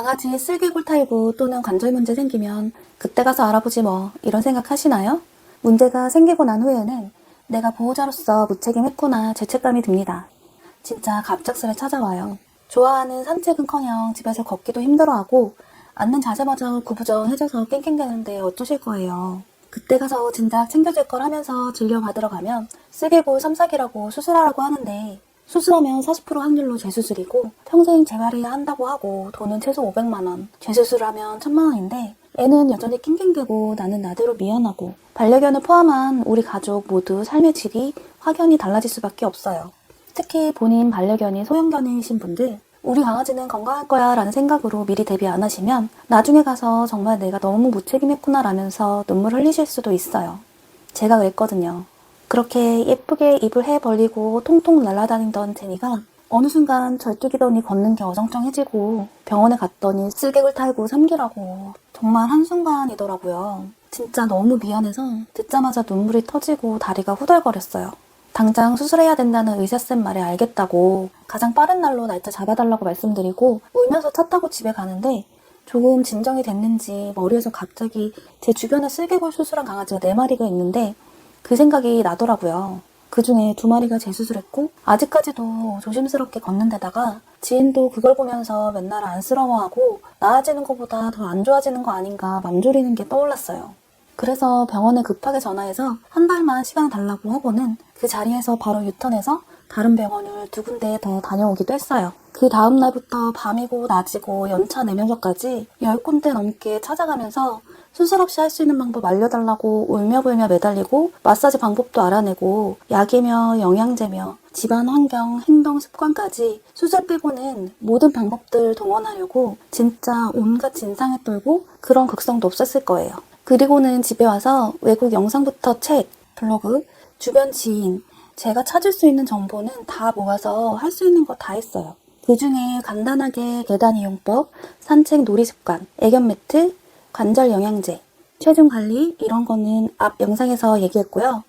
강아지 쓸개골 탈구 또는 관절 문제 생기면 그때 가서 알아보지 뭐 이런 생각 하시나요? 문제가 생기고 난 후에는 내가 보호자로서 무책임했구나 죄책감이 듭니다. 진짜 갑작스레 찾아와요. 좋아하는 산책은커녕 집에서 걷기도 힘들어하고 앉는 자세마저 구부정해져서 깽깽대는데 어쩌실 거예요. 그때 가서 진작 챙겨줄 걸 하면서 진료받으러 가면 쓸개골 3, 4기라고 수술하라고 하는데 수술하면 40% 확률로 재수술이고 평생 재활해야 한다고 하고 돈은 최소 500만 원, 재수술하면 1000만 원인데 애는 여전히 낑낑대고 나는 나대로 미안하고 반려견을 포함한 우리 가족 모두 삶의 질이 확연히 달라질 수밖에 없어요. 특히 본인 반려견이 소형견이신 분들 우리 강아지는 건강할 거야 라는 생각으로 미리 대비 안 하시면 나중에 가서 정말 내가 너무 무책임했구나 라면서 눈물 흘리실 수도 있어요. 제가 그랬거든요. 그렇게 예쁘게 입을 해 벌리고 통통 날아다니던 제니가 어느 순간 절뚝이더니 걷는 게 어정쩡해지고 병원에 갔더니 쓸개골 탈구 3기라고 정말 한순간이더라고요. 진짜 너무 미안해서 듣자마자 눈물이 터지고 다리가 후덜거렸어요. 당장 수술해야 된다는 의사쌤 말에 알겠다고 가장 빠른 날로 날짜 잡아달라고 말씀드리고 울면서 차 타고 집에 가는데 조금 진정이 됐는지 머리에서 갑자기 제 주변에 쓸개골 수술한 강아지가 4마리가 있는데 그 생각이 나더라고요. 그 중에 2마리가 재수술했고 아직까지도 조심스럽게 걷는 데다가 지인도 그걸 보면서 맨날 안쓰러워하고 나아지는 것보다 더 안 좋아지는 거 아닌가 맘졸이는 게 떠올랐어요. 그래서 병원에 급하게 전화해서 한 달만 시간 달라고 하고는 그 자리에서 바로 유턴해서 다른 병원을 2군데 더 다녀오기도 했어요. 그 다음 날부터 밤이고 낮이고 연차 내면서까지 10군데 넘게 찾아가면서 수술 없이 할 수 있는 방법 알려달라고 울며불며 매달리고 마사지 방법도 알아내고 약이며 영양제며 집안 환경, 행동, 습관까지 수술 빼고는 모든 방법들 동원하려고 진짜 온갖 진상에 떨고 그런 극성도 없었을 거예요. 그리고는 집에 와서 외국 영상부터 책, 블로그, 주변 지인, 제가 찾을 수 있는 정보는 다 모아서 할 수 있는 거 다 했어요. 그 중에 간단하게 계단 이용법, 산책 놀이 습관, 애견 매트, 관절 영양제, 체중 관리 이런 거는 앞 영상에서 얘기했고요.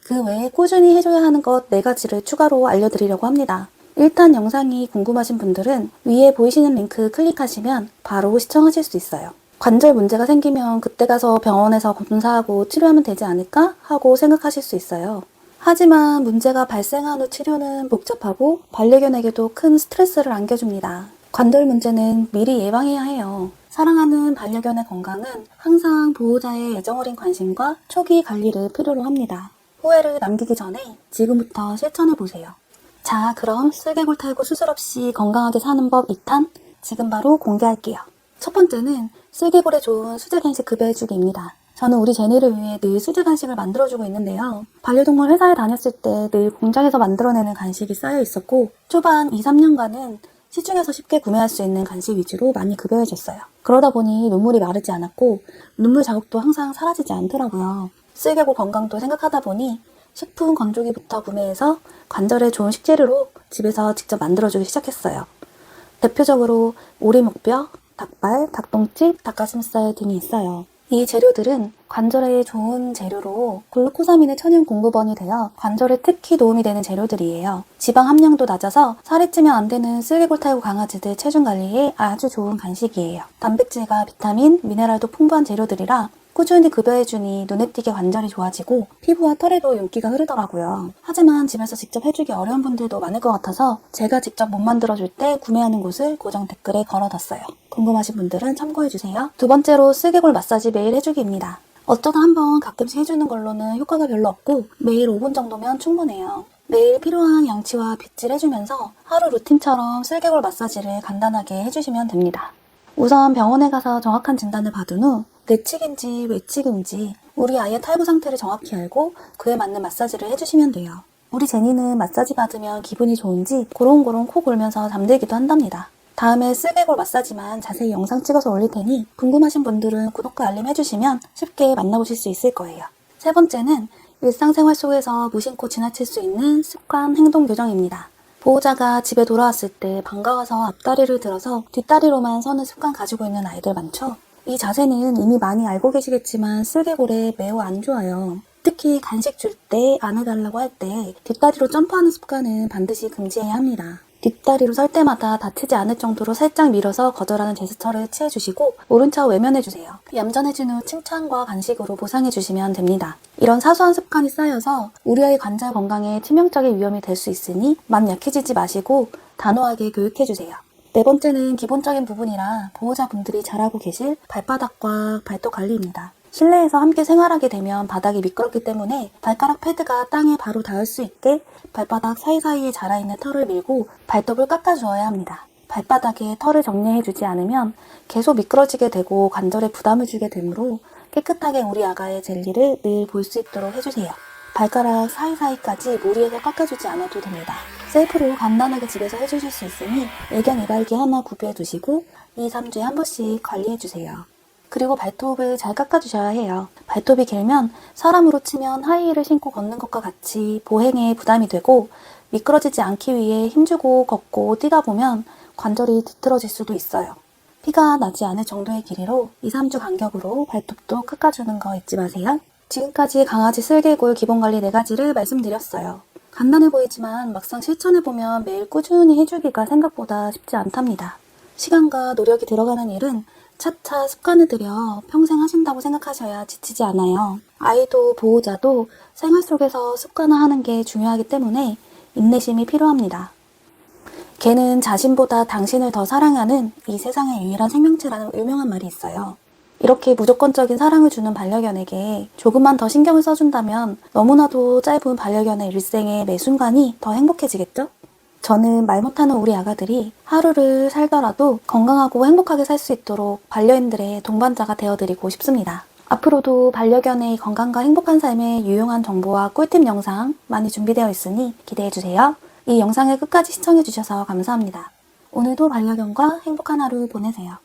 그 외에 꾸준히 해줘야 하는 것 4가지를 추가로 알려드리려고 합니다. 1탄 영상이 궁금하신 분들은 위에 보이시는 링크 클릭하시면 바로 시청하실 수 있어요. 관절 문제가 생기면 그때 가서 병원에서 검사하고 치료하면 되지 않을까 하고 생각하실 수 있어요. 하지만 문제가 발생한 후 치료는 복잡하고 반려견에게도 큰 스트레스를 안겨줍니다. 관절 문제는 미리 예방해야 해요. 사랑하는 반려견의 건강은 항상 보호자의 애정어린 관심과 초기 관리를 필요로 합니다. 후회를 남기기 전에 지금부터 실천해보세요. 자, 그럼 쓸개골 탈구 수술 없이 건강하게 사는 법 2탄 지금 바로 공개할게요. 첫 번째는 쓸개골에 좋은 수제 간식 급여해주기입니다. 저는 우리 제니를 위해 늘 수제 간식을 만들어주고 있는데요. 반려동물 회사에 다녔을 때 늘 공장에서 만들어내는 간식이 쌓여 있었고 초반 2, 3년간은 시중에서 쉽게 구매할 수 있는 간식 위주로 많이 급여해줬어요. 그러다 보니 눈물이 마르지 않았고 눈물 자국도 항상 사라지지 않더라고요. 쓸개골 건강도 생각하다 보니 식품 건조기부터 구매해서 관절에 좋은 식재료로 집에서 직접 만들어주기 시작했어요. 대표적으로 오리목뼈, 닭발, 닭똥집, 닭가슴살 등이 있어요. 이 재료들은 관절에 좋은 재료로 글루코사민의 천연 공급원이 되어 관절에 특히 도움이 되는 재료들이에요. 지방 함량도 낮아서 살이 찌면 안 되는 쓸개골 탈구 강아지들 체중 관리에 아주 좋은 간식이에요. 단백질과 비타민, 미네랄도 풍부한 재료들이라 꾸준히 급여해주니 눈에 띄게 관절이 좋아지고 피부와 털에도 윤기가 흐르더라고요. 하지만 집에서 직접 해주기 어려운 분들도 많을 것 같아서 제가 직접 못 만들어줄 때 구매하는 곳을 고정 댓글에 걸어뒀어요. 궁금하신 분들은 참고해주세요. 두 번째로 쓸개골 마사지 매일 해주기입니다. 어쩌다 한번 가끔씩 해주는 걸로는 효과가 별로 없고 매일 5분 정도면 충분해요. 매일 필요한 양치와 빗질 해주면서 하루 루틴처럼 쓸개골 마사지를 간단하게 해주시면 됩니다. 우선 병원에 가서 정확한 진단을 받은 후 내측인지 외측인지 우리 아이의 탈구 상태를 정확히 알고 그에 맞는 마사지를 해주시면 돼요. 우리 제니는 마사지 받으면 기분이 좋은지 고롱고롱 코 골면서 잠들기도 한답니다. 다음에 쓸개골 마사지만 자세히 영상 찍어서 올릴 테니 궁금하신 분들은 구독과 알림 해주시면 쉽게 만나보실 수 있을 거예요. 세 번째는 일상생활 속에서 무심코 지나칠 수 있는 습관, 행동 교정입니다. 보호자가 집에 돌아왔을 때 반가워서 앞다리를 들어서 뒷다리로만 서는 습관 가지고 있는 아이들 많죠? 이 자세는 이미 많이 알고 계시겠지만 쓸개골에 매우 안 좋아요. 특히 간식 줄 때 안아달라고 할 때 뒷다리로 점프하는 습관은 반드시 금지해야 합니다. 뒷다리로 설 때마다 다치지 않을 정도로 살짝 밀어서 거절하는 제스처를 취해주시고 오른쪽 외면해주세요. 얌전해진 후 칭찬과 간식으로 보상해주시면 됩니다. 이런 사소한 습관이 쌓여서 우리 아이 관절 건강에 치명적인 위험이 될 수 있으니 맘 약해지지 마시고 단호하게 교육해주세요. 네 번째는 기본적인 부분이라 보호자분들이 잘하고 계실 발바닥과 발톱 관리입니다. 실내에서 함께 생활하게 되면 바닥이 미끄럽기 때문에 발가락 패드가 땅에 바로 닿을 수 있게 발바닥 사이사이에 자라있는 털을 밀고 발톱을 깎아주어야 합니다. 발바닥에 털을 정리해주지 않으면 계속 미끄러지게 되고 관절에 부담을 주게 되므로 깨끗하게 우리 아가의 젤리를 늘 볼 수 있도록 해주세요. 발가락 사이사이까지 무리해서 깎아주지 않아도 됩니다. 셀프로 간단하게 집에서 해주실 수 있으니 애견 이발기 하나 구비해 두시고 2, 3주에 한 번씩 관리해주세요. 그리고 발톱을 잘 깎아주셔야 해요. 발톱이 길면 사람으로 치면 하이힐을 신고 걷는 것과 같이 보행에 부담이 되고 미끄러지지 않기 위해 힘주고 걷고 뛰다 보면 관절이 뒤틀어질 수도 있어요. 피가 나지 않을 정도의 길이로 2, 3주 간격으로 발톱도 깎아주는 거 잊지 마세요. 지금까지 강아지 슬개골 기본관리 4가지를 말씀드렸어요. 간단해 보이지만 막상 실천해보면 매일 꾸준히 해주기가 생각보다 쉽지 않답니다. 시간과 노력이 들어가는 일은 차차 습관을 들여 평생 하신다고 생각하셔야 지치지 않아요. 아이도 보호자도 생활 속에서 습관화하는 게 중요하기 때문에 인내심이 필요합니다. 개는 자신보다 당신을 더 사랑하는 이 세상의 유일한 생명체라는 유명한 말이 있어요. 이렇게 무조건적인 사랑을 주는 반려견에게 조금만 더 신경을 써준다면 너무나도 짧은 반려견의 일생의 매 순간이 더 행복해지겠죠? 저는 말 못하는 우리 아가들이 하루를 살더라도 건강하고 행복하게 살 수 있도록 반려인들의 동반자가 되어드리고 싶습니다. 앞으로도 반려견의 건강과 행복한 삶에 유용한 정보와 꿀팁 영상 많이 준비되어 있으니 기대해주세요. 이 영상을 끝까지 시청해주셔서 감사합니다. 오늘도 반려견과 행복한 하루 보내세요.